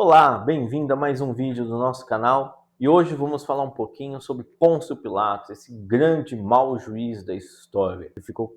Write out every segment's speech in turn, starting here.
Olá, bem-vindo a mais um vídeo do nosso canal e hoje vamos falar um pouquinho sobre Pôncio Pilatos, esse grande mau juiz da história. Ele ficou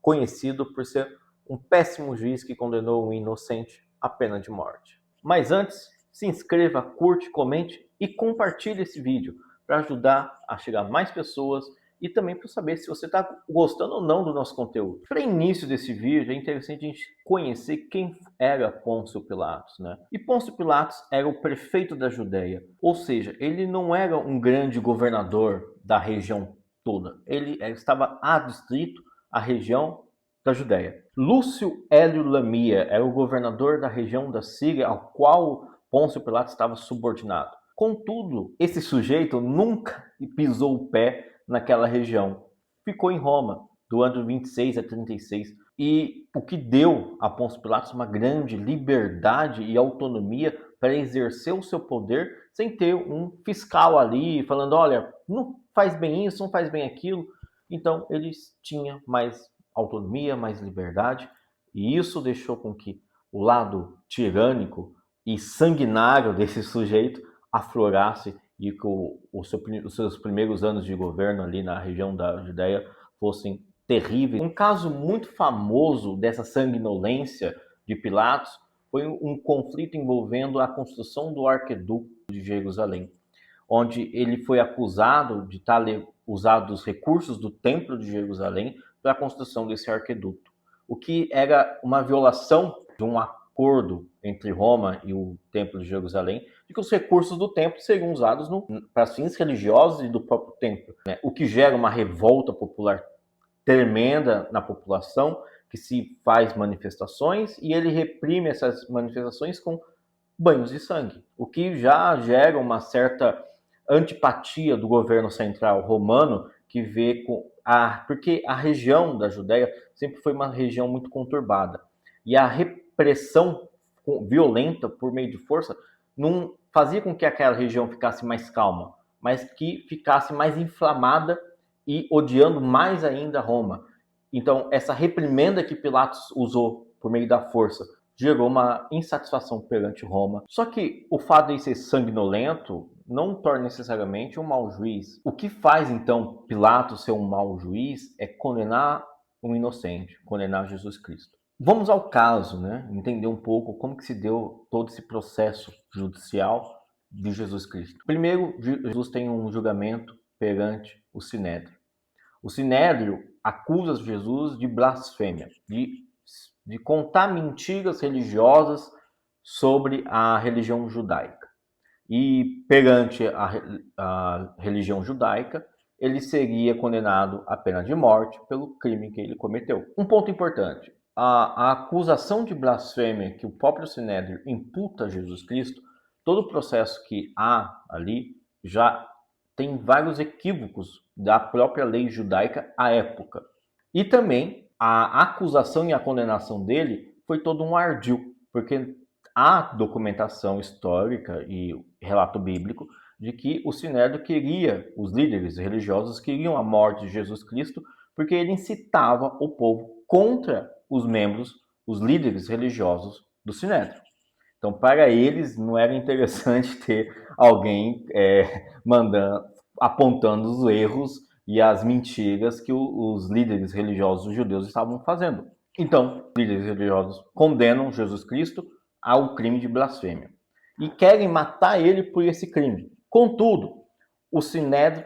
conhecido por ser um péssimo juiz que condenou um inocente à pena de morte. Mas antes, se inscreva, curte, comente e compartilhe esse vídeo para ajudar a chegar a mais pessoas e também para saber se você está gostando ou não do nosso conteúdo. Para início desse vídeo, é interessante a gente conhecer quem era Pôncio Pilatos, né? E Pôncio Pilatos era o prefeito da Judéia, ou seja, ele não era um grande governador da região toda, ele estava adstrito à região da Judéia. Lúcio Hélio Lamia era o governador da região da Síria, ao qual Pôncio Pilatos estava subordinado. Contudo, esse sujeito nunca pisou o pé naquela região. Ficou em Roma, do ano 26 a 36, e o que deu a Pôncio Pilatos uma grande liberdade e autonomia para exercer o seu poder sem ter um fiscal ali falando, olha, não faz bem isso, não faz bem aquilo. Então, eles tinham mais autonomia, mais liberdade, e isso deixou com que o lado tirânico e sanguinário desse sujeito aflorasse e que os seus primeiros anos de governo ali na região da Judéia fossem terríveis. Um caso muito famoso dessa sanguinolência de Pilatos foi um conflito envolvendo a construção do Arqueduto de Jerusalém, onde ele foi acusado de ter usado os recursos do Templo de Jerusalém para a construção desse arqueduto, o que era uma violação de um acordo entre Roma e o Templo de Jerusalém, de que os recursos do templo seriam usados para fins religiosos e do próprio templo, né? O que gera uma revolta popular tremenda na população, que se faz manifestações e ele reprime essas manifestações com banhos de sangue, o que já gera uma certa antipatia do governo central romano, que vê porque a região da Judéia sempre foi uma região muito conturbada, e a repressão violenta por meio de força não fazia com que aquela região ficasse mais calma, mas que ficasse mais inflamada e odiando mais ainda Roma. Então, essa reprimenda que Pilatos usou por meio da força gerou uma insatisfação perante Roma. Só que o fato de ser sanguinolento não torna necessariamente um mau juiz. O que faz, então, Pilatos ser um mau juiz é condenar um inocente, condenar Jesus Cristo. Vamos ao caso, né? Entender um pouco como que se deu todo esse processo judicial de Jesus Cristo. Primeiro, Jesus tem um julgamento perante o Sinédrio. O Sinédrio acusa Jesus de blasfêmia, de contar mentiras religiosas sobre a religião judaica. E perante a religião judaica, ele seria condenado à pena de morte pelo crime que ele cometeu. Um ponto importante, a acusação de blasfêmia que o próprio Sinédrio imputa a Jesus Cristo, todo o processo que há ali já tem vários equívocos da própria lei judaica à época. E também a acusação e a condenação dele foi todo um ardil, porque há documentação histórica e relato bíblico de que o Sinédrio queria, os líderes religiosos queriam a morte de Jesus Cristo, porque ele incitava o povo contra os membros, os líderes religiosos do Sinédrio. Então, para eles, não era interessante ter alguém apontando os erros e as mentiras que os líderes religiosos judeus estavam fazendo. Então, os líderes religiosos condenam Jesus Cristo ao crime de blasfêmia e querem matar ele por esse crime. Contudo, o Sinédrio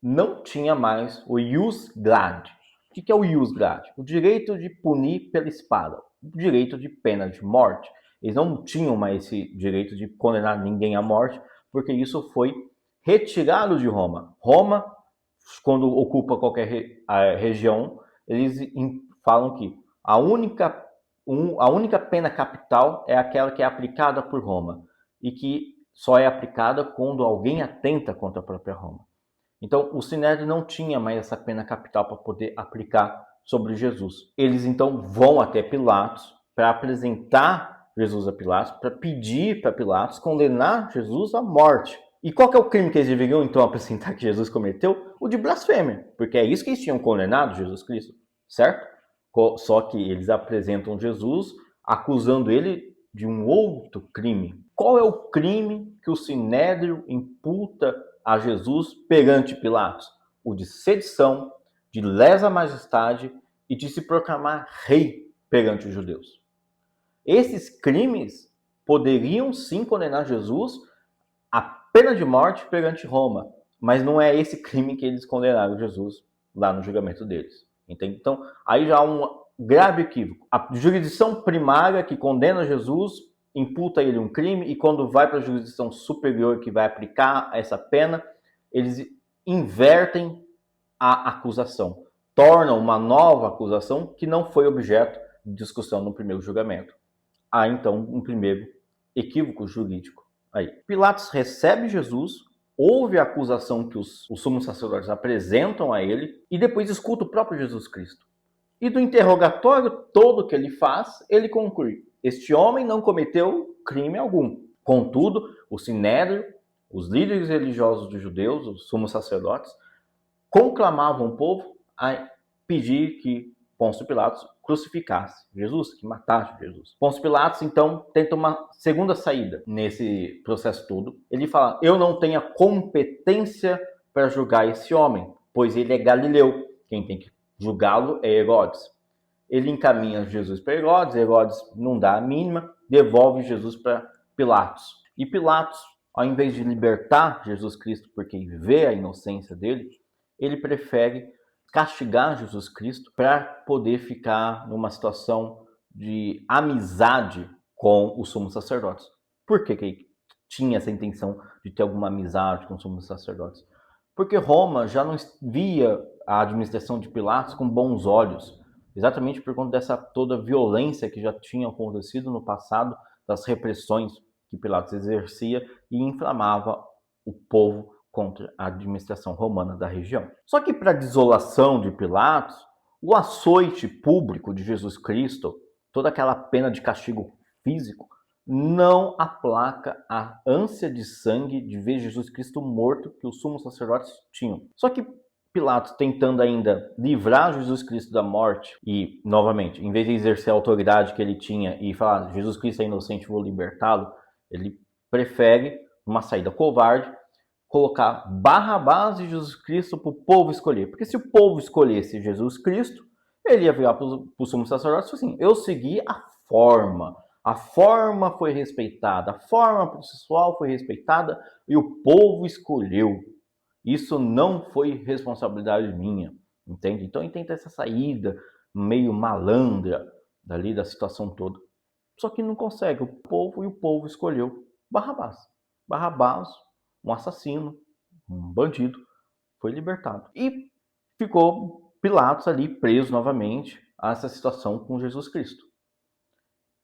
não tinha mais o ius glad. O que é o ius glad? O direito de punir pela espada, o direito de pena de morte. Eles não tinham mais esse direito de condenar ninguém à morte, porque isso foi retirado de Roma. Roma, quando ocupa qualquer região, eles falam que a única pena capital é aquela que é aplicada por Roma e que só é aplicada quando alguém atenta contra a própria Roma. Então, o Sinédrio não tinha mais essa pena capital para poder aplicar sobre Jesus. Eles então vão até Pilatos para apresentar Jesus a Pilatos, para pedir para Pilatos condenar Jesus à morte. E qual que é o crime que eles deveriam então apresentar que Jesus cometeu? O de blasfêmia, porque é isso que eles tinham condenado Jesus Cristo, certo? Só que eles apresentam Jesus acusando ele de um outro crime, qual é o crime que o Sinédrio imputa a Jesus perante Pilatos? O de sedição, de lesa majestade e de se proclamar rei perante os judeus. Esses crimes poderiam sim condenar Jesus à pena de morte perante Roma, mas não é esse crime que eles condenaram Jesus lá no julgamento deles. Entende? Então, aí já há um grave equívoco. A jurisdição primária que condena Jesus imputa a ele um crime, e quando vai para a jurisdição superior que vai aplicar essa pena, eles invertem a acusação, tornam uma nova acusação que não foi objeto de discussão no primeiro julgamento. Há então um primeiro equívoco jurídico aí. Pilatos recebe Jesus, ouve a acusação que os sumos sacerdotes apresentam a ele e depois escuta o próprio Jesus Cristo. E do interrogatório todo que ele faz, ele conclui: este homem não cometeu crime algum. Contudo, o Sinédrio, os líderes religiosos dos judeus, os sumos sacerdotes, conclamavam o povo a pedir que Pôncio Pilatos crucificasse Jesus, que matasse Jesus. Pôncio Pilatos, então, tenta uma segunda saída nesse processo todo. Ele fala: eu não tenho a competência para julgar esse homem, pois ele é galileu. Quem tem que julgá-lo é Herodes. Ele encaminha Jesus para Herodes, Herodes não dá a mínima, devolve Jesus para Pilatos. E Pilatos, ao invés de libertar Jesus Cristo porque vê a inocência dele, ele prefere castigar Jesus Cristo para poder ficar numa situação de amizade com os sumos sacerdotes. Por que ele tinha essa intenção de ter alguma amizade com os sumos sacerdotes? Porque Roma já não via a administração de Pilatos com bons olhos, exatamente por conta dessa toda violência que já tinha acontecido no passado, das repressões que Pilatos exercia e inflamava o povo contra a administração romana da região. Só que para a desolação de Pilatos, o açoite público de Jesus Cristo, toda aquela pena de castigo físico, não aplaca a ânsia de sangue de ver Jesus Cristo morto que os sumos sacerdotes tinham. Só que Pilatos, tentando ainda livrar Jesus Cristo da morte e, novamente, em vez de exercer a autoridade que ele tinha e falar: Jesus Cristo é inocente, vou libertá-lo, ele prefere, uma saída covarde, colocar Barrabás e Jesus Cristo para o povo escolher. Porque se o povo escolhesse Jesus Cristo, ele ia virar para o sumo sacerdote e falar assim: eu segui a forma foi respeitada, a forma processual foi respeitada e o povo escolheu. Isso não foi responsabilidade minha, entende? Então ele tenta essa saída meio malandra dali da situação toda. Só que não consegue, o povo escolheu Barrabás. Barrabás, um assassino, um bandido, foi libertado. E ficou Pilatos ali preso novamente a essa situação com Jesus Cristo.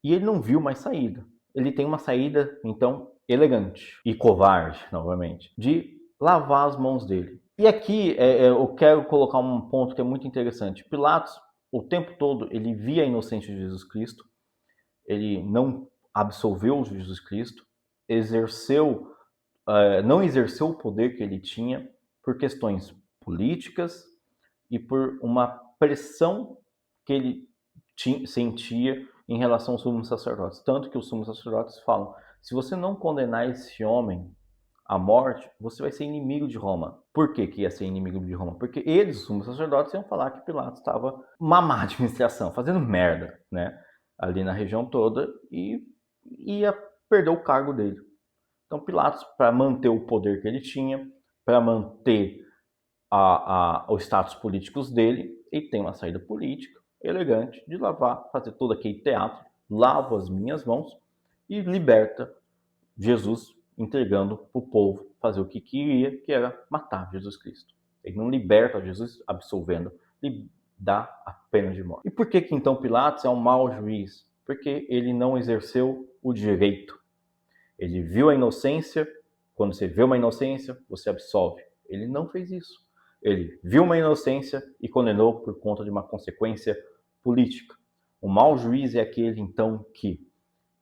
E ele não viu mais saída. Ele tem uma saída, então, elegante e covarde, novamente, de lavar as mãos dele. E aqui eu quero colocar um ponto que é muito interessante. Pilatos, o tempo todo, ele via a inocência de Jesus Cristo, ele não absolveu Jesus Cristo, não exerceu o poder que ele tinha por questões políticas e por uma pressão que ele sentia em relação aos sumos sacerdotes. Tanto que os sumos sacerdotes falam: se você não condenar esse homem à morte, você vai ser inimigo de Roma. Por que ia ser inimigo de Roma? Porque eles, os sumos sacerdotes, iam falar que Pilatos estava uma má administração, fazendo merda, né? Ali na região toda, e ia perder o cargo dele. Então Pilatos, para manter o poder que ele tinha, para manter os status políticos dele, ele tem uma saída política elegante de fazer todo aquele teatro, lavo as minhas mãos e liberta Jesus, entregando para o povo fazer o que queria, que era matar Jesus Cristo. Ele não liberta Jesus absolvendo, ele dá a pena de morte. E por que então Pilatos é um mau juiz? Porque ele não exerceu o direito. Ele viu a inocência, quando você vê uma inocência, você absolve. Ele não fez isso. Ele viu uma inocência e condenou por conta de uma consequência política. O mau juiz é aquele, então, que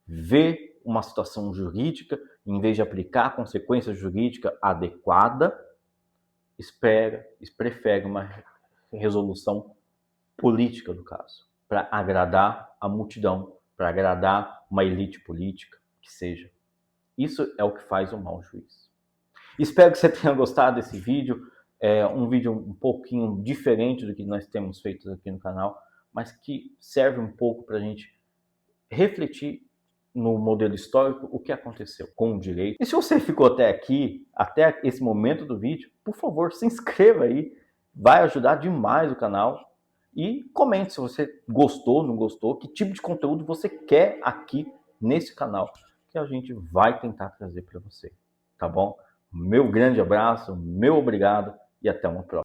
vê uma situação jurídica, em vez de aplicar a consequência jurídica adequada, prefere uma resolução política do caso, para agradar a multidão, para agradar uma elite política, que seja. Isso é o que faz um mau juiz. Espero que você tenha gostado desse vídeo. É um vídeo um pouquinho diferente do que nós temos feito aqui no canal, mas que serve um pouco para a gente refletir no modelo histórico o que aconteceu com o direito. E se você ficou até aqui, até esse momento do vídeo, por favor, se inscreva aí, vai ajudar demais o canal. E comente se você gostou, não gostou, que tipo de conteúdo você quer aqui nesse canal, que a gente vai tentar trazer para você, tá bom? Meu grande abraço, meu obrigado e até uma próxima.